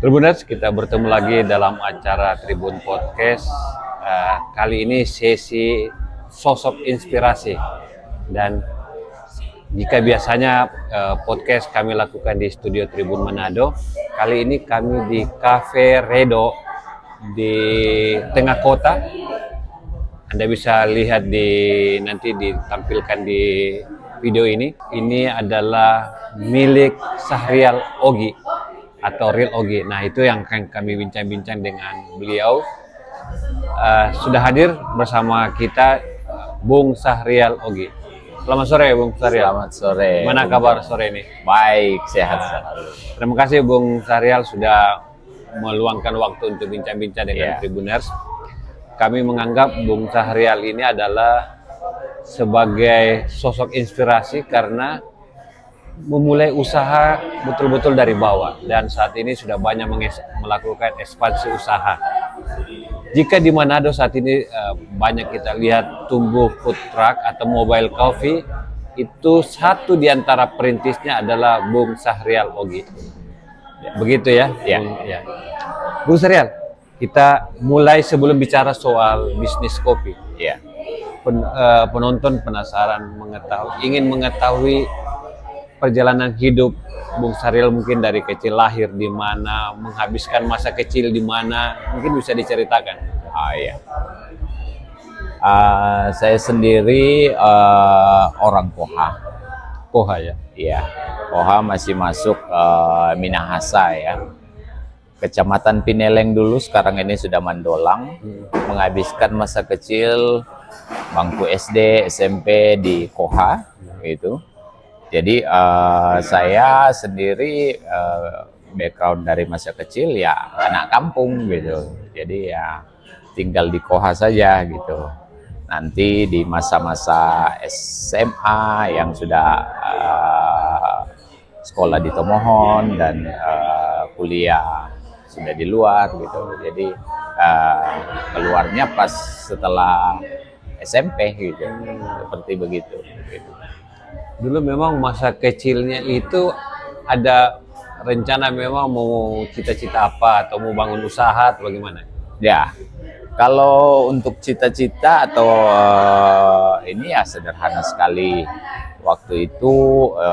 Tribuners, kita bertemu lagi dalam acara Tribun Podcast. Kali ini sesi sosok inspirasi. Dan jika biasanya podcast kami lakukan di studio Tribun Manado, kali ini kami di Cafe Redo di tengah kota. Anda bisa lihat nanti ditampilkan di video ini. Ini adalah milik Sahrial Ogi atau Real Ogi. Nah, itu yang akan kami bincang-bincang dengan beliau. Sudah hadir bersama kita Bung Sahrial Ogi. Selamat sore Bung Sahrial. Selamat sore. Mana kabar sore ini? Baik, sehat selalu. Terima kasih Bung Sahrial sudah meluangkan waktu untuk bincang-bincang dengan Tribuners. Kami menganggap Bung Sahrial ini adalah sebagai sosok inspirasi karena memulai usaha betul-betul dari bawah, dan saat ini sudah banyak melakukan ekspansi usaha. Jika di Manado saat ini banyak kita lihat tumbuh food truck atau mobile coffee, itu satu di antara perintisnya adalah Bung Sahrial Ogi. Begitu ya? Ya. Bung Sahrial, kita mulai sebelum bicara soal bisnis kopi. Ya. Penonton penasaran ingin mengetahui perjalanan hidup Bung Sahrial, mungkin dari kecil lahir di mana, menghabiskan masa kecil di mana, mungkin bisa diceritakan. Iya. Saya sendiri orang Koha. Koha ya? Iya. Koha masih masuk Minahasa ya. Kecamatan Pineleng dulu, sekarang ini sudah Mandolang. Menghabiskan masa kecil bangku SD, SMP di Koha gitu. Jadi saya sendiri background dari masa kecil ya anak kampung gitu. Jadi ya tinggal di Koha saja gitu. Nanti di masa-masa SMA yang sudah sekolah di Tomohon dan kuliah sudah di luar gitu. Jadi keluarnya pas setelah SMP gitu. Seperti begitu gitu. Dulu memang masa kecilnya itu ada rencana memang mau cita-cita apa, atau mau bangun usaha atau bagaimana? Ya, kalau untuk cita-cita atau ini ya sederhana sekali. Waktu itu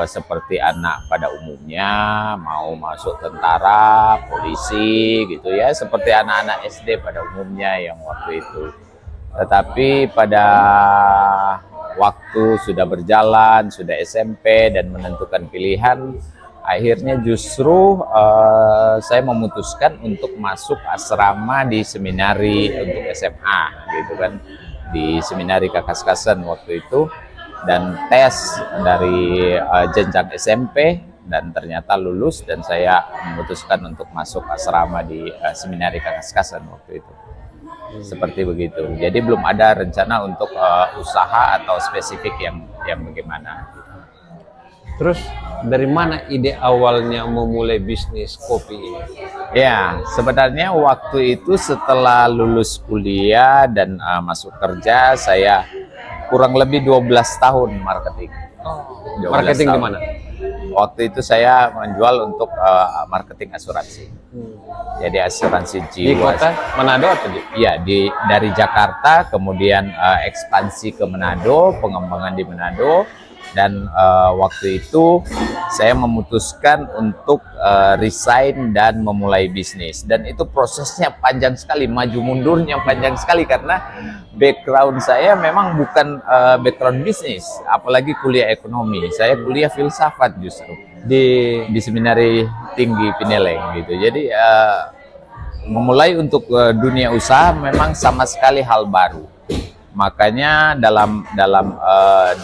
seperti anak pada umumnya mau masuk tentara, polisi gitu ya, seperti anak-anak SD pada umumnya yang waktu itu. Tetapi pada waktu sudah berjalan, sudah SMP dan menentukan pilihan, akhirnya justru saya memutuskan untuk masuk asrama di seminari untuk SMA gitu kan, di seminari Kakaskasen waktu itu, dan tes dari jenjang SMP dan ternyata lulus, dan saya memutuskan untuk masuk asrama di seminari Kakaskasen waktu itu. Seperti begitu. Jadi belum ada rencana untuk usaha atau spesifik yang bagaimana. Terus dari mana ide awalnya memulai bisnis kopi ini? Ya, sebenarnya waktu itu setelah lulus kuliah dan masuk kerja, saya kurang lebih 12 tahun marketing. Marketing di mana? Waktu itu saya menjual untuk marketing asuransi. Jadi asuransi jiwa. Di kota Manado atau di? Iya, dari Jakarta, kemudian ekspansi ke Manado, pengembangan di Manado, dan waktu itu saya memutuskan untuk resign dan memulai bisnis. Dan itu prosesnya panjang sekali, maju mundurnya panjang sekali karena background saya memang bukan background bisnis, apalagi kuliah ekonomi. Saya kuliah filsafat justru di seminari tinggi Pineleng gitu. Jadi memulai untuk dunia usaha memang sama sekali hal baru. Makanya dalam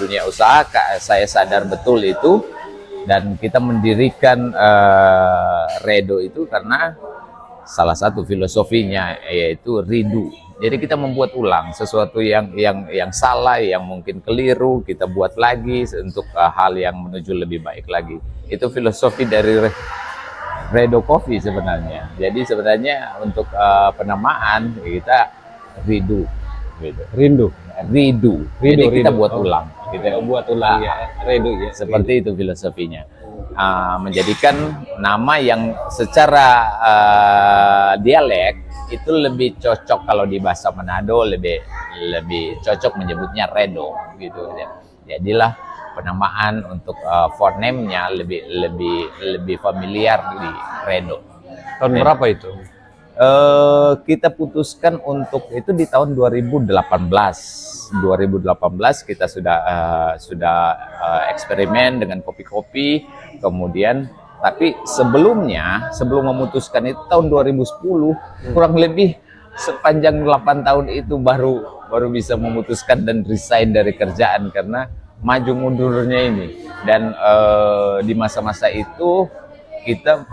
dunia usaha saya sadar betul itu, dan kita mendirikan Redo itu karena salah satu filosofinya yaitu rindu. Jadi kita membuat ulang sesuatu yang salah, yang mungkin keliru, kita buat lagi untuk hal yang menuju lebih baik lagi. Itu filosofi dari Redo Coffee sebenarnya. Jadi sebenarnya untuk penamaan kita rindu. Rindu. Jadi kita buat ulang. Kita buat ulang ya, Redo ya. Seperti itu filosofinya. menjadikan nama yang secara dialek itu lebih cocok kalau di bahasa Manado lebih cocok menyebutnya Redo gitu ya. Jadilah penamaan untuk phoneme-nya lebih familiar di Redo. Tahun berapa itu? Kita putuskan untuk itu di tahun 2018 kita sudah eksperimen dengan kopi-kopi, kemudian tapi sebelum memutuskan itu tahun 2010 kurang lebih sepanjang 8 tahun itu baru bisa memutuskan dan resign dari kerjaan karena maju mundurnya ini. Dan di masa-masa itu kita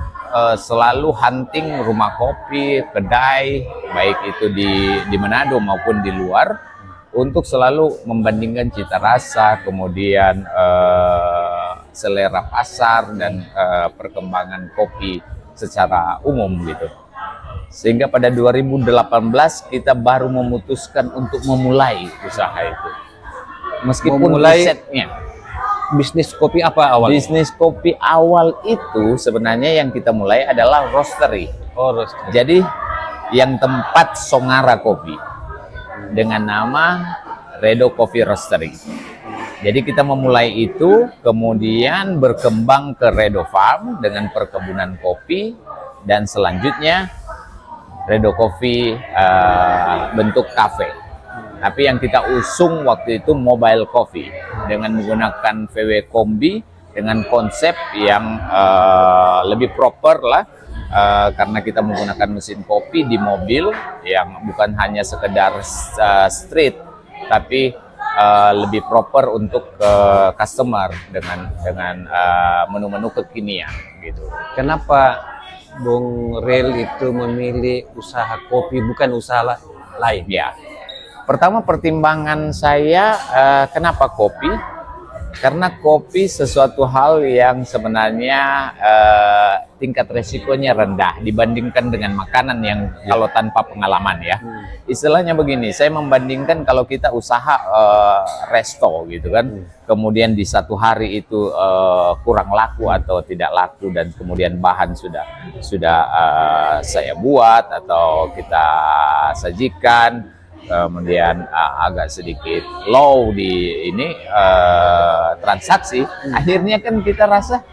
selalu hunting rumah kopi, kedai, baik itu di Manado maupun di luar, untuk selalu membandingkan cita rasa, kemudian selera pasar dan perkembangan kopi secara umum gitu. Sehingga pada 2018 kita baru memutuskan untuk memulai usaha itu. Meskipun risetnya Bisnis kopi apa awal? bisnis kopi awal itu sebenarnya yang kita mulai adalah roastery. Oh, roaster. Jadi yang tempat Songara Kopi dengan nama Redo Coffee Roastery. Jadi kita memulai itu, kemudian berkembang ke Redo Farm dengan perkebunan kopi, dan selanjutnya Redo Coffee bentuk kafe. Tapi yang kita usung waktu itu mobile coffee dengan menggunakan VW Kombi dengan konsep yang lebih proper lah, karena kita menggunakan mesin kopi di mobil yang bukan hanya sekedar street, tapi lebih proper untuk customer dengan menu-menu kekinian gitu. Kenapa Bung Rel itu memilih usaha kopi bukan usaha lain? Ya, pertama pertimbangan saya kenapa kopi? Karena kopi sesuatu hal yang sebenarnya tingkat resikonya rendah dibandingkan dengan makanan yang kalau tanpa pengalaman ya. Istilahnya begini, saya membandingkan kalau kita usaha resto gitu kan, kemudian di satu hari itu kurang laku atau tidak laku, dan kemudian bahan sudah saya buat atau kita sajikan, kemudian agak sedikit low di ini transaksi, akhirnya kan kita rasa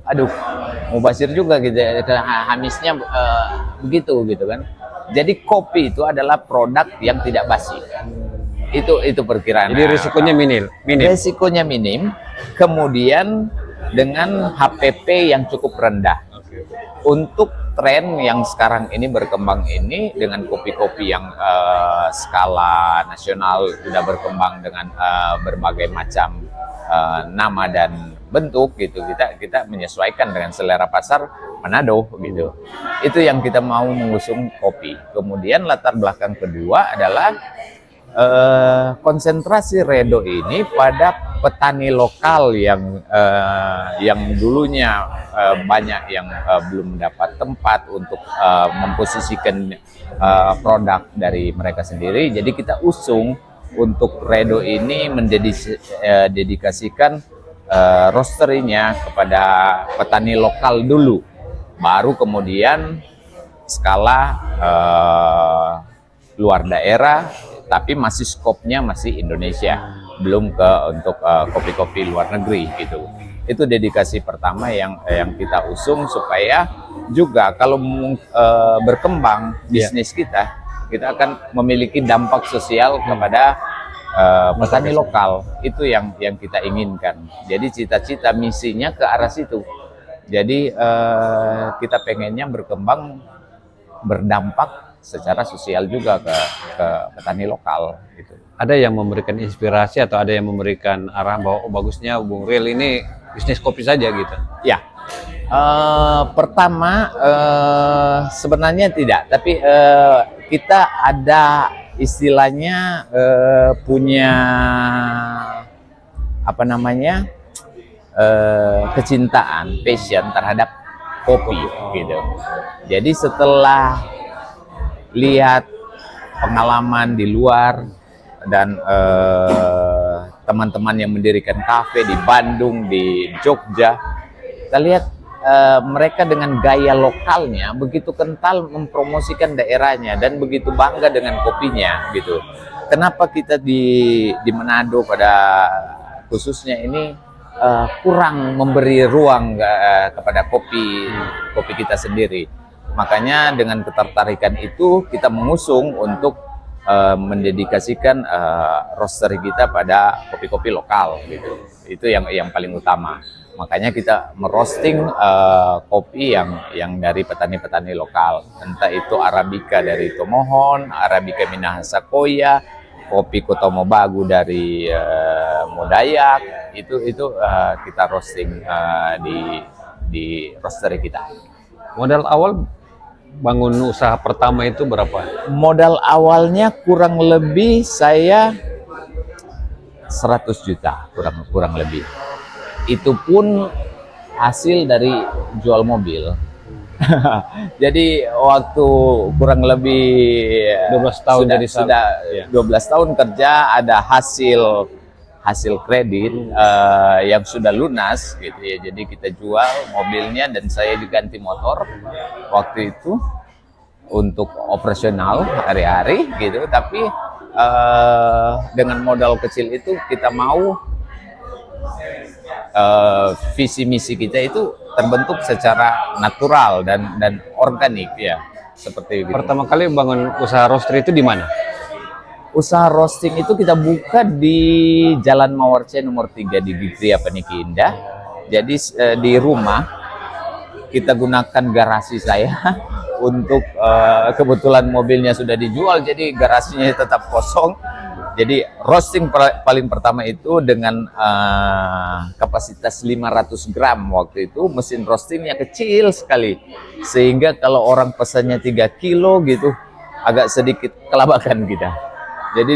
aduh mubazir juga gitu, hamisnya begitu gitu kan. Jadi kopi itu adalah produk yang tidak basi, itu perkiraan. Jadi risikonya minim. Risikonya minim, kemudian dengan HPP yang cukup rendah. Untuk tren yang sekarang ini berkembang ini dengan kopi-kopi yang skala nasional sudah berkembang dengan berbagai macam nama dan bentuk gitu, kita menyesuaikan dengan selera pasar Manado gitu. Itu yang kita mau mengusung kopi. Kemudian latar belakang kedua adalah konsentrasi Redo ini pada petani lokal yang dulunya banyak yang belum mendapat tempat untuk memposisikan produk dari mereka sendiri. Jadi kita usung untuk Redo ini mendedikasikan roastery-nya kepada petani lokal dulu, baru kemudian skala luar daerah, tapi masih skopnya masih Indonesia, belum untuk kopi-kopi luar negeri gitu. Itu dedikasi pertama yang kita usung supaya juga kalau berkembang bisnis kita akan memiliki dampak sosial kepada petani lokal. Itu yang kita inginkan. Jadi cita-cita misinya ke arah situ. Jadi kita pengennya berkembang, berdampak secara sosial juga ke petani lokal gitu. Ada yang memberikan inspirasi atau ada yang memberikan arah bahwa bagusnya Bung Rel ini bisnis kopi saja gitu? Ya, pertama sebenarnya tidak, tapi kita ada istilahnya punya apa namanya kecintaan, passion terhadap kopi gitu. Jadi setelah lihat pengalaman di luar dan teman-teman yang mendirikan kafe di Bandung, di Jogja, kita lihat mereka dengan gaya lokalnya begitu kental mempromosikan daerahnya dan begitu bangga dengan kopinya gitu. Kenapa kita di Manado pada khususnya ini kurang memberi ruang kepada kopi kita sendiri. Makanya dengan ketertarikan itu kita mengusung untuk mendedikasikan roastery kita pada kopi-kopi lokal gitu. Itu yang paling utama. Makanya kita merosting kopi yang dari petani-petani lokal. Entah itu Arabica dari Tomohon, Arabica Minahasa Koya, kopi Kotomo Bagu dari Modayak. Itu kita roasting di roastery kita. Modal awal bangun usaha pertama itu berapa? Modal awalnya kurang lebih saya 100 juta kurang lebih. Itu pun hasil dari jual mobil. Jadi waktu kurang lebih 12 tahun sudah 12 tahun kerja, ada hasil kredit yang sudah lunas gitu ya. Jadi kita jual mobilnya dan saya diganti motor waktu itu untuk operasional hari-hari gitu. Tapi dengan modal kecil itu kita mau visi misi kita itu terbentuk secara natural dan organik ya, seperti itu. Pertama kali bangun usaha roastery itu di mana? Usaha roasting itu kita buka di Jalan Mawarce nomor 3 di Gria Paniki Indah. Jadi di rumah kita gunakan garasi saya untuk kebetulan mobilnya sudah dijual, jadi garasinya tetap kosong. Jadi roasting paling pertama itu dengan kapasitas 500 gram waktu itu, mesin roastingnya kecil sekali. Sehingga kalau orang pesannya 3 kilo gitu, agak sedikit kelabakan kita. Jadi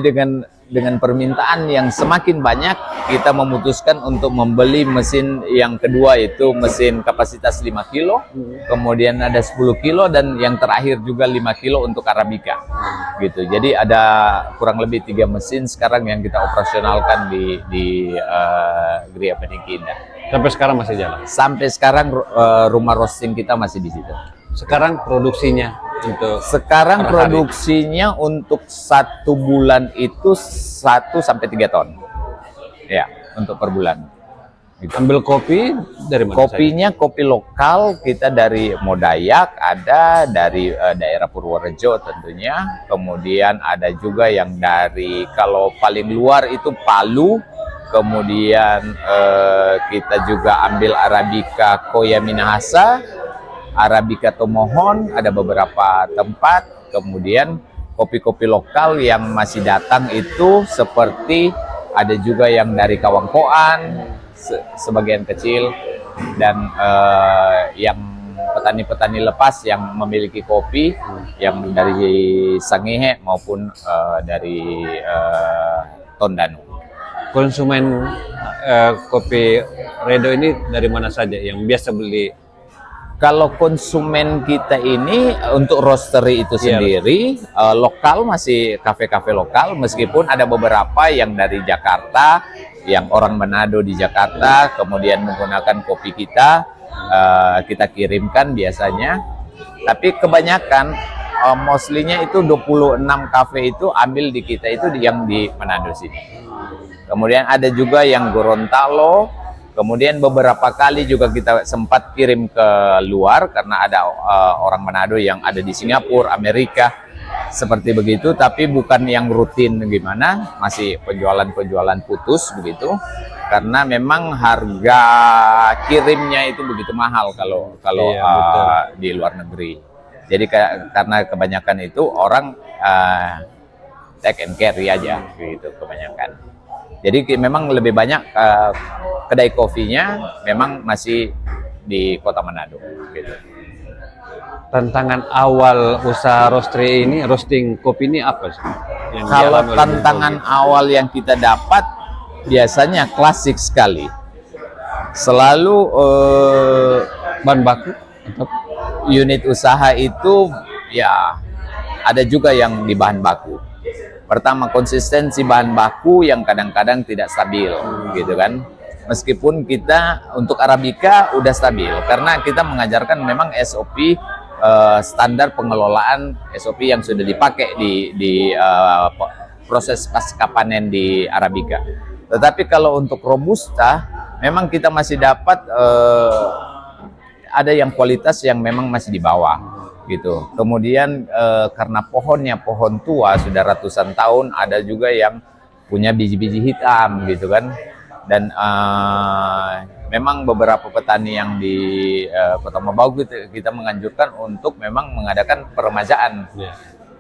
dengan permintaan yang semakin banyak, kita memutuskan untuk membeli mesin yang kedua, itu mesin kapasitas 5 kilo, kemudian ada 10 kilo, dan yang terakhir juga 5 kilo untuk Arabica. Gitu. Jadi ada kurang lebih 3 mesin sekarang yang kita operasionalkan di Gria Paniki Indah. Sampai sekarang masih jalan? Sampai sekarang rumah roasting kita masih di situ. Sekarang produksinya untuk sekarang produksinya untuk 1 bulan itu 1 sampai 3 ton. Ya, untuk per bulan. Gitu. Ambil kopi dari mana? Kopinya saja? Kopi lokal kita dari Modayak, ada dari daerah Purworejo tentunya. Kemudian ada juga yang dari, kalau paling luar itu Palu. Kemudian kita juga ambil Arabica Koya Minahasa, Arabica Tomohon, ada beberapa tempat. Kemudian kopi-kopi lokal yang masih datang itu seperti ada juga yang dari Kawangkoan, sebagian kecil, dan yang petani-petani lepas yang memiliki kopi yang dari Sangihe maupun dari Tondano. Konsumen kopi Redo ini dari mana saja yang biasa beli? Kalau konsumen kita ini untuk roastery itu sendiri lokal, masih kafe-kafe lokal, meskipun ada beberapa yang dari Jakarta, yang orang Manado di Jakarta kemudian menggunakan kopi kita, kita kirimkan biasanya. Tapi kebanyakan mostly-nya itu 26 kafe itu ambil di kita itu yang di Manado sini. Kemudian ada juga yang Gorontalo. Kemudian beberapa kali juga kita sempat kirim ke luar karena ada orang Manado yang ada di Singapura, Amerika, seperti begitu. Tapi bukan yang rutin gimana, masih penjualan putus begitu. Karena memang harga kirimnya itu begitu mahal kalau di luar negeri. Jadi karena kebanyakan itu orang take and carry aja gitu kebanyakan. Jadi memang lebih banyak kedai kopinya memang masih di Kota Manado. Gitu. Tantangan awal usaha roastery ini, roasting kopi ini apa sih? Kalau tantangan awal yang kita dapat biasanya klasik sekali. Selalu bahan baku atau unit usaha itu ya ada juga yang di bahan baku. Pertama, konsistensi bahan baku yang kadang-kadang tidak stabil, gitu kan. Meskipun kita untuk Arabica udah stabil karena kita mengajarkan memang SOP standar pengelolaan SOP yang sudah dipakai di proses pasca panen di Arabica. Tetapi kalau untuk Robusta memang kita masih dapat ada yang kualitas yang memang masih di bawah gitu. Kemudian karena pohonnya pohon tua sudah ratusan tahun, ada juga yang punya biji-biji hitam gitu kan. Dan memang beberapa petani yang di Kota Mabau kita menganjurkan untuk memang mengadakan peremajaan.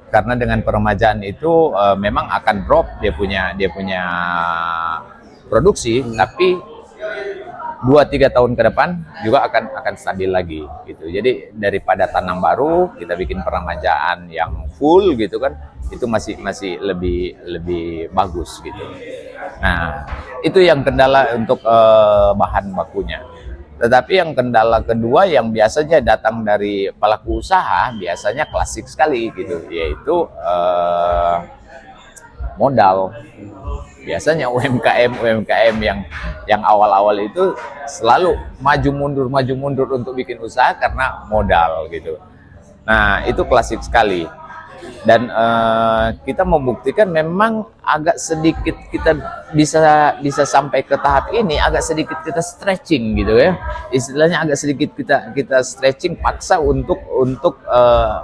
Karena dengan peremajaan itu memang akan drop dia punya produksi, tapi 2-3 tahun ke depan juga akan stabil lagi gitu. Jadi daripada tanam baru kita bikin peremajaan yang full gitu kan, itu masih lebih bagus gitu. Nah, itu yang kendala untuk bahan bakunya. Tetapi yang kendala kedua yang biasanya datang dari pelaku usaha biasanya klasik sekali gitu, yaitu modal. Biasanya UMKM yang awal-awal itu selalu maju mundur untuk bikin usaha karena modal gitu. Nah, itu klasik sekali. Dan kita membuktikan memang agak sedikit kita bisa sampai ke tahap ini, agak sedikit kita stretching gitu ya. Istilahnya agak sedikit kita stretching paksa untuk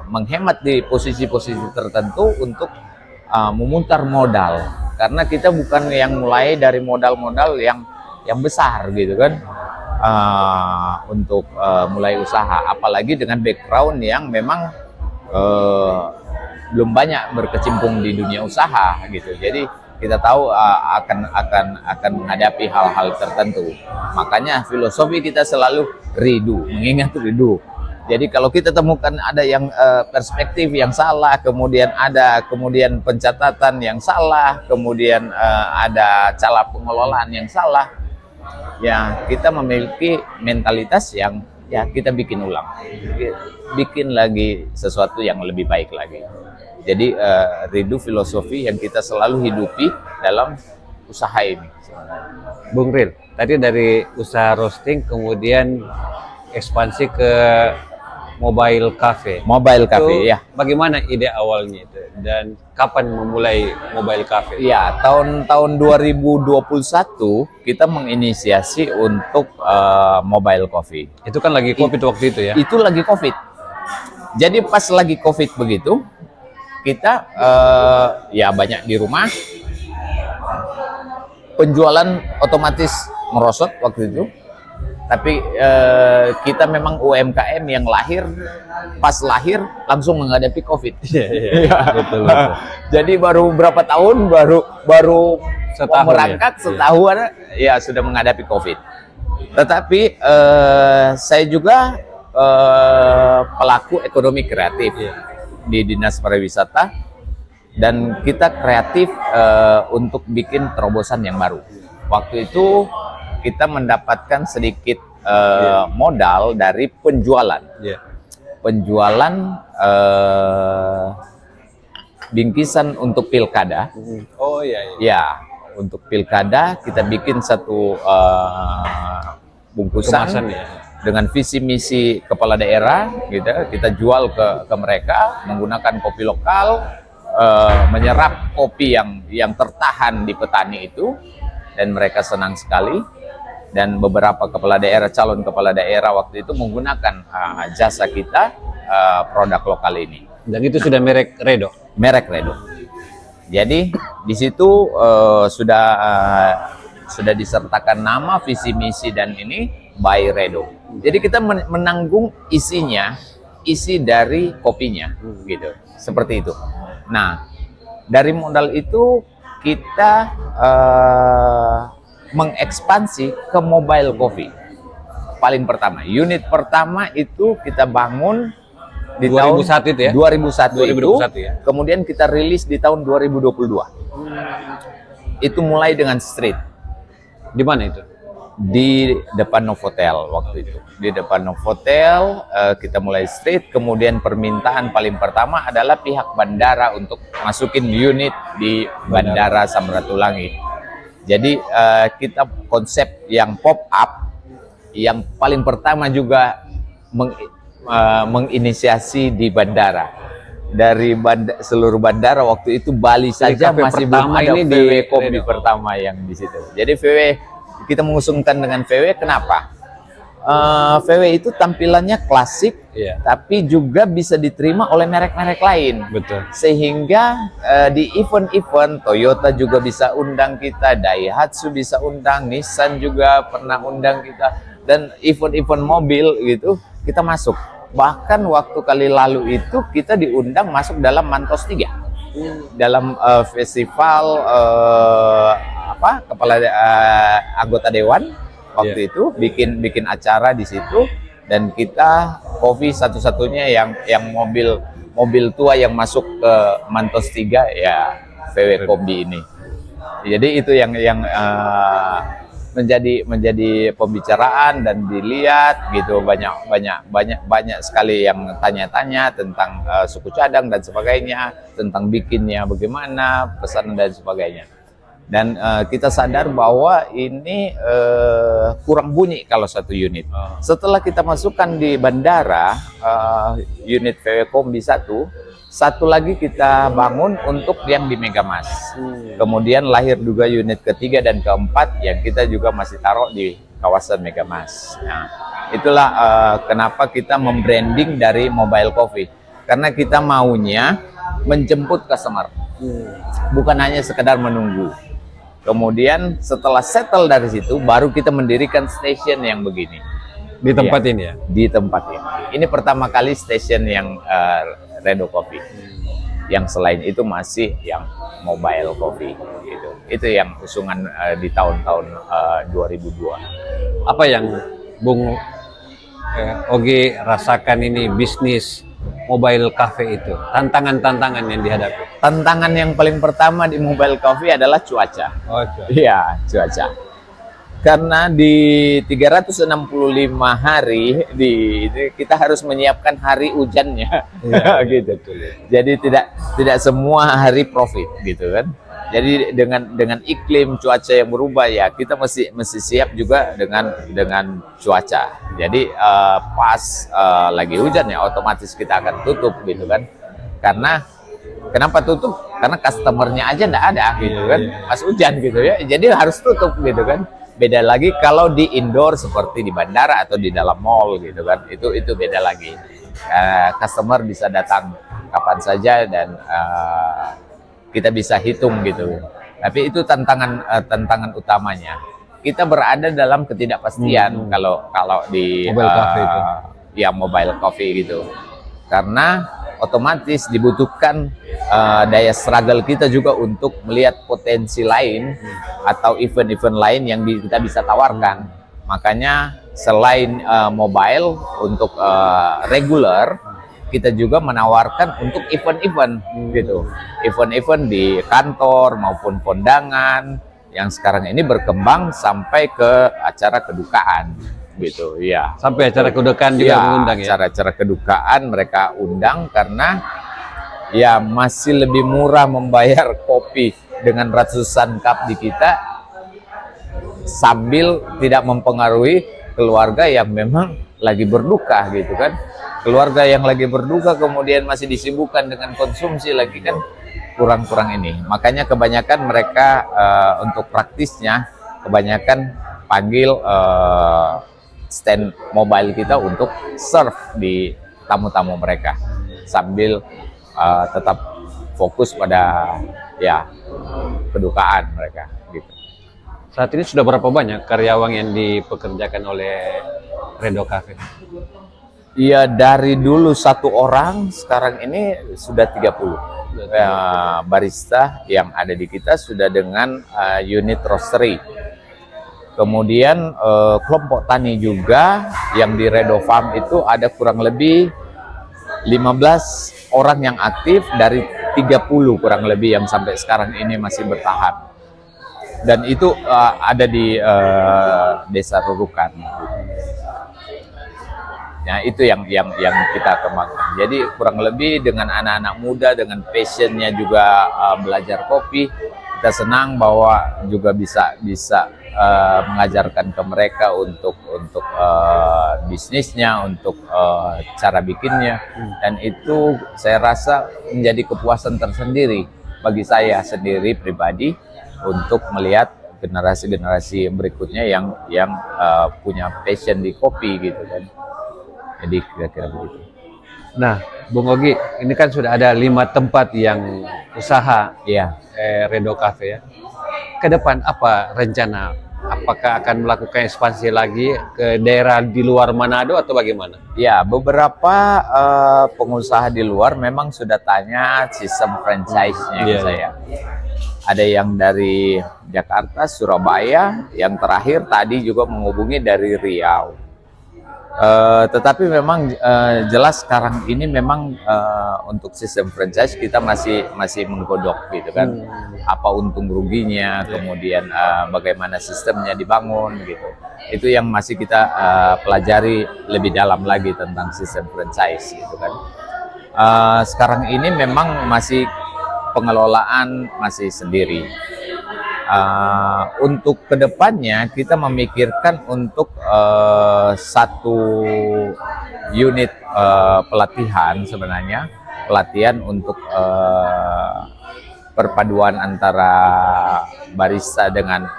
menghemat di posisi-posisi tertentu untuk memutar modal. Karena kita bukan yang mulai dari modal-modal yang besar gitu kan, untuk mulai usaha, apalagi dengan background yang memang belum banyak berkecimpung di dunia usaha gitu. Jadi kita tahu akan menghadapi hal-hal tertentu. Makanya filosofi kita selalu redo, mengingat redo. Jadi kalau kita temukan ada yang perspektif yang salah, kemudian pencatatan yang salah, kemudian ada cara pengelolaan yang salah, ya kita memiliki mentalitas yang ya kita bikin ulang, bikin lagi sesuatu yang lebih baik lagi. Jadi redo filosofi yang kita selalu hidupi dalam usaha ini. Bung Ril, tadi dari usaha roasting kemudian ekspansi ke mobile cafe. Mobile cafe, ya. Bagaimana ide awalnya itu dan kapan memulai mobile cafe? Ya, tahun 2021 kita menginisiasi untuk mobile coffee. Itu kan lagi COVID waktu itu ya? Itu lagi COVID. Jadi pas lagi COVID begitu, kita ya banyak di rumah, penjualan otomatis merosot waktu itu. Tapi kita memang UMKM yang pas lahir langsung menghadapi COVID. Betul. Jadi baru berapa tahun, baru Setahun merangkak ya? setahun ya sudah menghadapi COVID. Tetapi saya juga pelaku ekonomi kreatif di Dinas Pariwisata, dan kita kreatif untuk bikin terobosan yang baru. Waktu itu kita mendapatkan sedikit modal dari penjualan. Penjualan bingkisan untuk pilkada. Oh iya. Ya, untuk pilkada kita bikin satu bungkusan Kemasan, ya? dengan visi misi kepala daerah gitu. Kita jual ke mereka menggunakan kopi lokal, menyerap kopi yang tertahan di petani itu, dan mereka senang sekali. Dan beberapa calon kepala daerah waktu itu menggunakan jasa kita, produk lokal ini. Dan itu sudah merek Redo? Merek Redo. Jadi di situ sudah disertakan nama, visi misi dan ini by Redo. Jadi kita menanggung isi dari kopinya gitu. Seperti itu. Nah, dari modal itu kita mengekspansi ke mobile coffee. Paling pertama, unit pertama itu kita bangun di 2001 tahun itu ya? 2001 ya? Kemudian kita rilis di tahun 2022. Itu mulai dengan street. Di mana itu? Di depan Novotel waktu itu. Di depan Novotel kita mulai street, kemudian permintaan paling pertama adalah pihak bandara untuk masukin unit di Bandara Samratulangi. Jadi kita konsep yang pop up, yang paling pertama juga menginisiasi di bandara. Dari seluruh bandara waktu itu Bali saja masih belum ada VW Kombi pertama yang di situ. Jadi VW kita mengusungkan dengan VW, kenapa? VW itu tampilannya klasik, tapi juga bisa diterima oleh merek-merek lain. Betul. Sehingga di event-event Toyota juga bisa undang kita, Daihatsu bisa undang, Nissan juga pernah undang kita, dan event-event mobil gitu kita masuk. Bahkan waktu kali lalu itu kita diundang masuk dalam Mantos 3 dalam festival kepala anggota dewan. Waktu itu bikin acara di situ, dan kita Coffee satu-satunya yang mobil tua yang masuk ke Mantos 3 ya VW Kombi ini. Jadi itu yang menjadi pembicaraan dan dilihat gitu, banyak sekali yang tanya-tanya tentang suku cadang dan sebagainya, tentang bikinnya bagaimana, pesanan dan sebagainya. Dan kita sadar bahwa ini kurang bunyi kalau satu unit. Setelah kita masukkan di bandara unit VW Kombi satu lagi kita bangun untuk yang di Megamas. Kemudian lahir juga unit ketiga dan keempat yang kita juga masih taruh di kawasan Megamas. Nah, itulah kenapa kita membranding dari Mobile Coffee, karena kita maunya menjemput customer, bukan hanya sekedar menunggu. Kemudian setelah settle dari situ, baru kita mendirikan station yang begini. Di tempat ini ya? Di tempat ini. Ini pertama kali station yang Redo Coffee. Yang selain itu masih yang Mobile Coffee. Gitu. Itu yang usungan di tahun-tahun 2002. Apa yang Bung Ogi rasakan ini bisnis Mobile Cafe itu? Tantangan-tantangan yang dihadapi? Tantangan yang paling pertama di Mobile Coffee adalah cuaca. Iya, cuaca. Karena di 365 hari kita harus menyiapkan hari hujannya, gitu. Jadi tidak semua hari profit, gitu kan. Jadi dengan iklim cuaca yang berubah ya kita mesti siap juga dengan cuaca. Jadi pas lagi hujan ya otomatis kita akan tutup, gitu kan. Karena kenapa tutup? Karena customernya aja enggak ada, gitu kan. Pas hujan gitu ya. Jadi harus tutup, gitu kan. Beda lagi kalau di indoor seperti di bandara atau di dalam mall, gitu kan. Itu beda lagi. Customer bisa datang kapan saja dan kita bisa hitung, gitu. Tapi itu tantangan utamanya. Kita berada dalam ketidakpastian kalau di Mobile Coffee itu. Ya Mobile Coffee gitu. Karena otomatis dibutuhkan daya struggle kita juga untuk melihat potensi lain atau event-event lain yang kita bisa tawarkan. Makanya selain mobile untuk regular, kita juga menawarkan untuk event-event gitu. Event-event di kantor maupun kondangan yang sekarang ini berkembang sampai ke acara kedukaan gitu ya. Sampai acara kedukaan juga mengundang ya. Acara-acara kedukaan mereka undang karena ya masih lebih murah membayar kopi dengan ratusan cup di kita sambil tidak mempengaruhi keluarga yang memang lagi berduka, gitu kan. Keluarga yang lagi berduka kemudian masih disibukkan dengan konsumsi lagi kan kurang ini. Makanya kebanyakan mereka untuk praktisnya kebanyakan panggil stand mobile kita untuk serve di tamu-tamu mereka sambil tetap fokus pada ya kedukaan mereka gitu. Saat ini sudah berapa banyak karyawan yang dipekerjakan oleh Redo Cafe? Iya, dari dulu 1 orang, sekarang ini sudah 30. Barista yang ada di kita sudah dengan unit roastery. Kemudian kelompok tani juga yang di Redo Farm itu ada kurang lebih 15 orang yang aktif dari 30 kurang lebih yang sampai sekarang ini masih bertahan. Dan itu ada di Desa Rurukan. Nah, itu yang kita kembangkan. Jadi kurang lebih dengan anak-anak muda dengan passionnya juga belajar kopi, kita senang bahwa juga bisa mengajarkan ke mereka untuk bisnisnya, untuk cara bikinnya, dan itu saya rasa menjadi kepuasan tersendiri bagi saya sendiri pribadi untuk melihat generasi berikutnya yang punya passion di kopi gitu kan. Jadi kira-kira begitu. Nah, Bung Ogi, ini kan sudah ada 5 tempat yang usaha Iya. Redo Cafe ya. Ke depan apa rencana? Apakah akan melakukan ekspansi lagi ke daerah di luar Manado atau bagaimana? Ya, beberapa pengusaha di luar memang sudah tanya sistem franchise-nya ke saya. Ada yang dari Jakarta, Surabaya, yang terakhir tadi juga menghubungi dari Riau. Tetapi memang jelas sekarang ini memang untuk sistem franchise kita masih menggodok gitu kan, apa untung ruginya, kemudian bagaimana sistemnya dibangun gitu. Itu yang masih kita pelajari lebih dalam lagi tentang sistem franchise gitu kan. Sekarang ini memang masih pengelolaan masih sendiri. Untuk kedepannya kita memikirkan untuk satu unit pelatihan, sebenarnya pelatihan untuk perpaduan antara barista dengan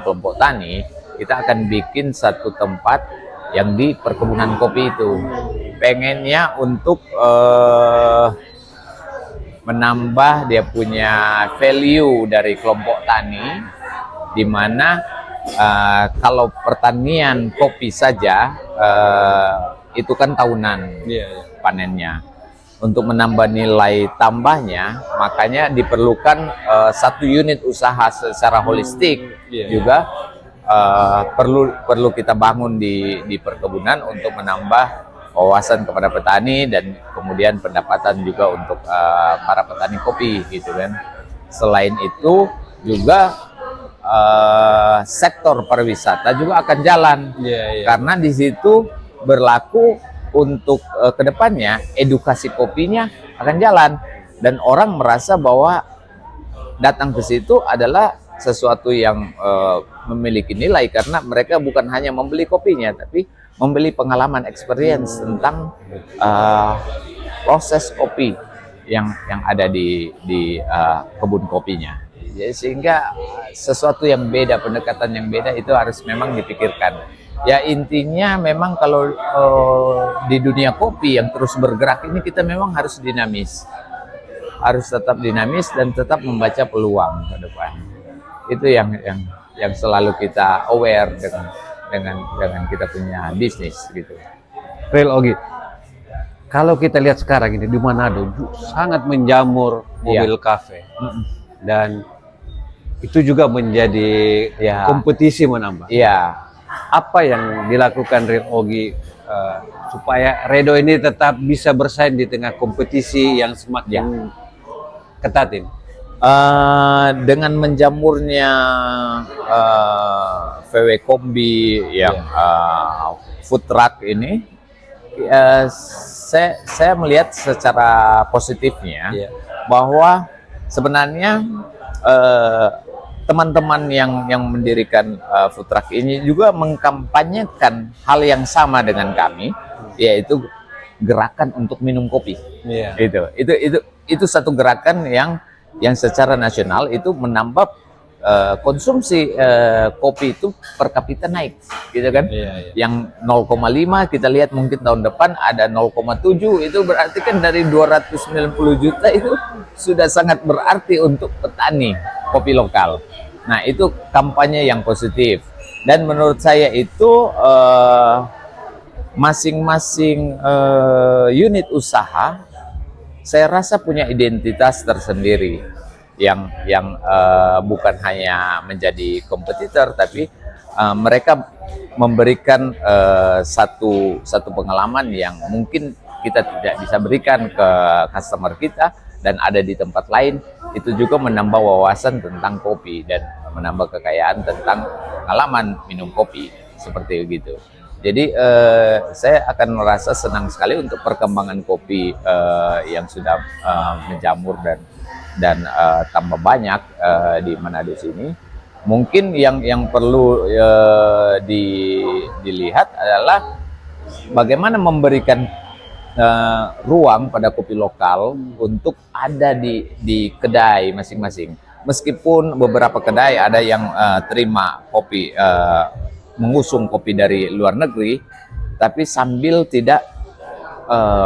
kelompok tani. Kita akan bikin satu tempat yang di perkebunan kopi itu, pengennya untuk menambah dia punya value dari kelompok tani, di mana kalau pertanian kopi saja itu kan tahunan panennya. Untuk menambah nilai tambahnya, makanya diperlukan satu unit usaha secara holistik juga perlu kita bangun di perkebunan untuk menambah wawasan kepada petani dan kemudian pendapatan juga untuk para petani kopi gitu kan. Selain itu juga sektor pariwisata juga akan jalan karena di situ berlaku untuk kedepannya edukasi kopinya akan jalan dan orang merasa bahwa datang ke situ adalah sesuatu yang memiliki nilai karena mereka bukan hanya membeli kopinya tapi membeli pengalaman experience tentang proses kopi yang ada di kebun kopinya. Jadi sehingga sesuatu yang beda, pendekatan yang beda itu harus memang dipikirkan. Ya intinya memang kalau di dunia kopi yang terus bergerak ini kita memang harus dinamis. Harus tetap dinamis dan tetap membaca peluang ke depan. Itu yang selalu kita aware dengan kita punya bisnis gitu. Real Ogi, kalau kita lihat sekarang ini di Manado sangat menjamur mobil kafe dan itu juga menjadi kompetisi menambah. Iya. Apa yang dilakukan Real Ogi supaya Redo ini tetap bisa bersaing di tengah kompetisi yang semakin ketat ini? Dengan menjamurnya VW Kombi yang food truck ini, saya melihat secara positifnya bahwa sebenarnya teman-teman yang mendirikan food truck ini juga mengkampanyekan hal yang sama dengan kami, yaitu gerakan untuk minum kopi. Itu satu gerakan yang secara nasional itu menambah konsumsi kopi itu per kapita naik, gitu kan? Yang 0,5 kita lihat mungkin tahun depan ada 0,7, itu berarti kan dari 290 juta itu sudah sangat berarti untuk petani kopi lokal. Nah itu kampanye yang positif dan menurut saya itu masing-masing unit usaha saya rasa punya identitas tersendiri yang bukan hanya menjadi kompetitor tapi mereka memberikan satu pengalaman yang mungkin kita tidak bisa berikan ke customer kita dan ada di tempat lain. Itu juga menambah wawasan tentang kopi dan menambah kekayaan tentang pengalaman minum kopi seperti itu. Jadi saya akan merasa senang sekali untuk perkembangan kopi yang sudah menjamur dan dan tambah banyak di Manado sini. Mungkin yang perlu dilihat adalah bagaimana memberikan ruang pada kopi lokal untuk ada di kedai masing-masing. Meskipun beberapa kedai ada yang terima kopi, mengusung kopi dari luar negeri, tapi sambil tidak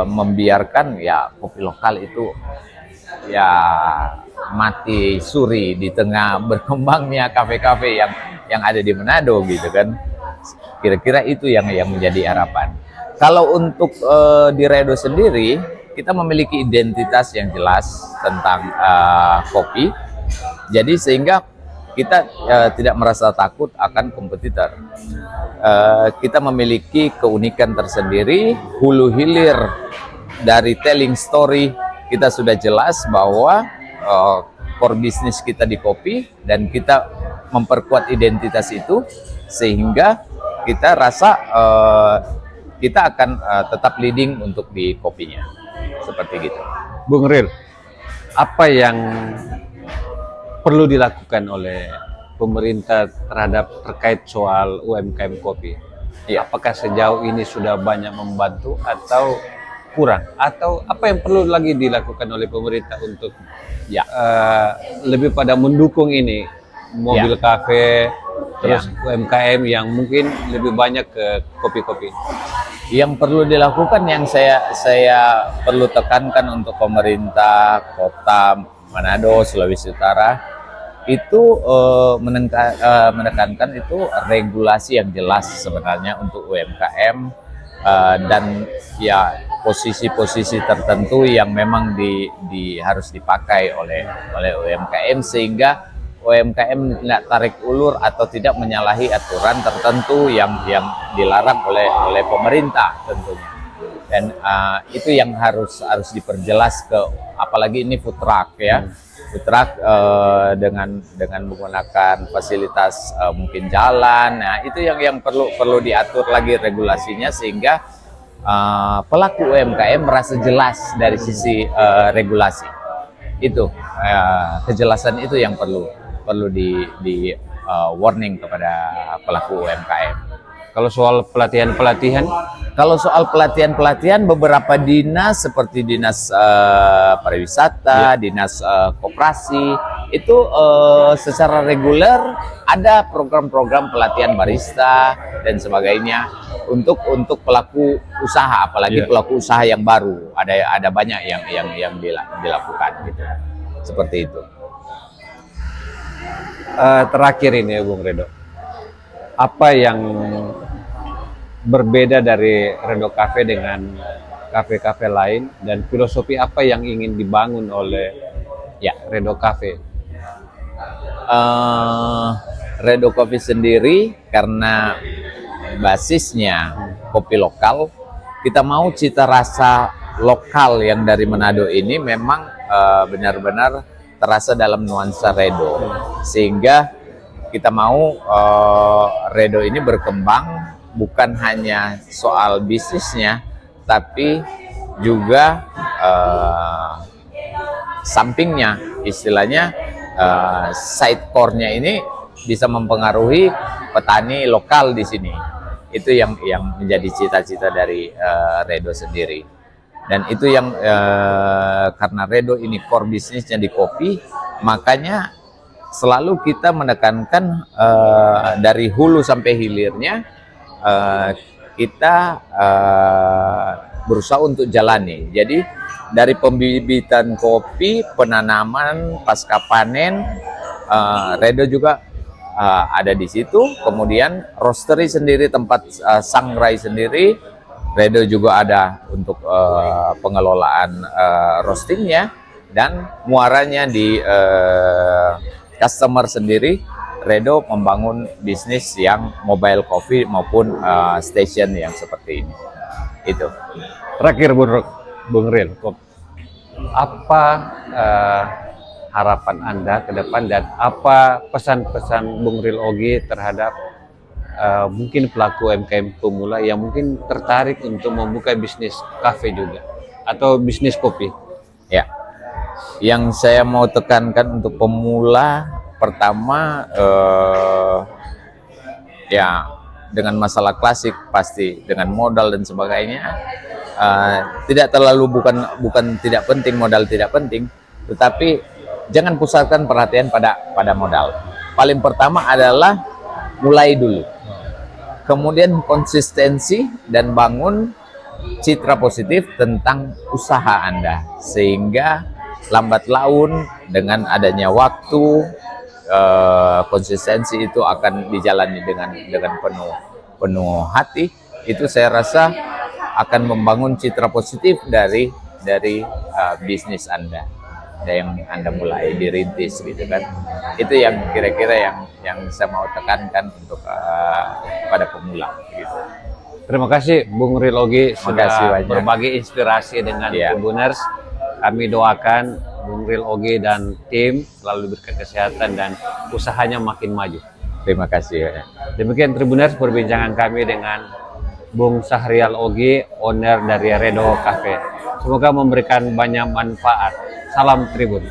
membiarkan ya kopi lokal itu ya mati suri di tengah berkembangnya kafe-kafe yang ada di Manado gitu kan. Kira-kira itu yang menjadi harapan. Kalau untuk di Redo sendiri, kita memiliki identitas yang jelas tentang kopi. Jadi sehingga kita tidak merasa takut akan kompetitor. Kita memiliki keunikan tersendiri, hulu hilir dari telling story kita sudah jelas bahwa core bisnis kita di kopi, dan kita memperkuat identitas itu sehingga kita rasa kita akan tetap leading untuk di kopinya, seperti gitu. Bung Ril, apa yang perlu dilakukan oleh pemerintah terkait soal UMKM kopi? Ya. Apakah sejauh ini sudah banyak membantu atau kurang? Atau apa yang perlu lagi dilakukan oleh pemerintah untuk lebih pada mendukung ini mobil kafe, terus UMKM yang mungkin lebih banyak ke kopi-kopi? Yang perlu dilakukan, yang saya perlu tekankan untuk pemerintah kota Manado, Sulawesi Utara, itu menekankan itu regulasi yang jelas sebenarnya untuk UMKM, dan ya posisi-posisi tertentu yang memang harus dipakai oleh UMKM, sehingga UMKM tidak tarik ulur atau tidak menyalahi aturan tertentu yang dilarang oleh pemerintah tentunya. Dan itu yang harus diperjelas apalagi ini food truck ya. Food truck dengan menggunakan fasilitas mungkin jalan. Nah, itu yang perlu diatur lagi regulasinya, sehingga pelaku UMKM merasa jelas dari sisi regulasi. Itu kejelasan itu yang perlu di warning kepada pelaku UMKM. Kalau soal pelatihan-pelatihan? Kalau soal pelatihan, beberapa dinas seperti dinas pariwisata, dinas koperasi, itu secara reguler ada program-program pelatihan barista dan sebagainya untuk pelaku usaha, apalagi pelaku usaha yang baru. Ada banyak yang dilakukan gitu. Seperti itu. Terakhir ini ya Bung Redo, apa yang berbeda dari Redo Cafe dengan kafe-kafe lain, dan filosofi apa yang ingin dibangun oleh Redo Cafe? Redo Coffee sendiri karena basisnya kopi lokal, kita mau cita rasa lokal yang dari Manado ini memang benar-benar terasa dalam nuansa Redo, sehingga kita mau Redo ini berkembang bukan hanya soal bisnisnya, tapi juga sampingnya, istilahnya side core-nya ini bisa mempengaruhi petani lokal di sini. Itu yang menjadi cita-cita dari Redo sendiri. Dan itu yang karena Redo ini core bisnisnya di kopi, makanya selalu kita menekankan dari hulu sampai hilirnya kita berusaha untuk jalani. Jadi dari pembibitan kopi, penanaman, pasca panen, Redo juga ada di situ. Kemudian roastery sendiri, tempat sangrai sendiri, Redo juga ada untuk pengelolaan roastingnya, dan muaranya di customer sendiri. Redo membangun bisnis yang mobile coffee maupun station yang seperti ini. Itu. Terakhir Bung Ril, apa harapan Anda ke depan, dan apa pesan-pesan Bung Ril Ogi terhadap mungkin pelaku UMKM pemula yang mungkin tertarik untuk membuka bisnis kafe juga atau bisnis kopi? Ya, Yang saya mau tekankan untuk pemula, pertama ya dengan masalah klasik pasti dengan modal dan sebagainya, tidak terlalu bukan tidak penting, modal tidak penting, tetapi jangan pusatkan perhatian pada modal. Paling pertama adalah mulai dulu, kemudian konsistensi dan bangun citra positif tentang usaha Anda, sehingga lambat laun dengan adanya waktu, konsistensi itu akan dijalani dengan penuh hati. Itu saya rasa akan membangun citra positif dari bisnis Anda yang Anda mulai dirintis gitu kan. Itu yang kira-kira yang saya mau tekankan untuk pada pemula gitu. Terima kasih Bung Ril Ogi sudah banyak. berbagi inspirasi dengan Tribuners. Kami doakan Bung Ril Ogi dan tim selalu diberikan kesehatan dan usahanya makin maju. Terima kasih. Demikian Tribuners perbincangan kami dengan Bung Sahrial Ogi, owner dari Redo Cafe. Semoga memberikan banyak manfaat. Salam Tribun.